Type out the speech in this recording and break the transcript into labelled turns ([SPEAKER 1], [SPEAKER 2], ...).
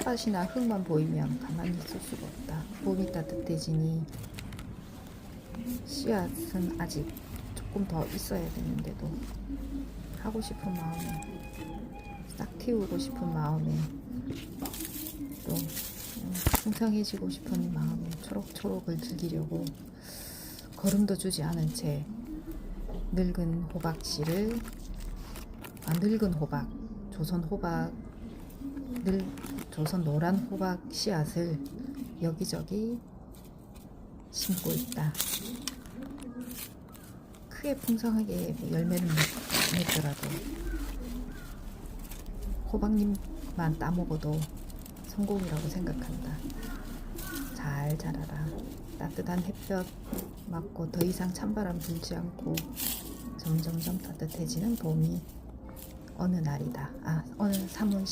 [SPEAKER 1] 텃밭이나 흙만 보이면 가만히 있을 수가 없다. 봄이 따뜻해지니 씨앗은 아직 조금 더 있어야 되는데도 하고 싶은 마음에, 싹 틔우고 싶은 마음에, 또 풍성해지고 싶은 마음에 초록초록을 즐기려고 걸음도 주지 않은 채 늙은 호박씨를, 늙은 호박, 조선 호박, 조선 노란 호박 씨앗을 여기저기 심고 있다. 크게 풍성하게 열매는 못 맺더라도 호박잎만 따먹어도 성공이라고 생각한다. 잘 자라라. 따뜻한 햇볕 맞고 더 이상 찬바람 불지 않고 점점점 따뜻해지는 봄이 어느 날이다. 오늘 3월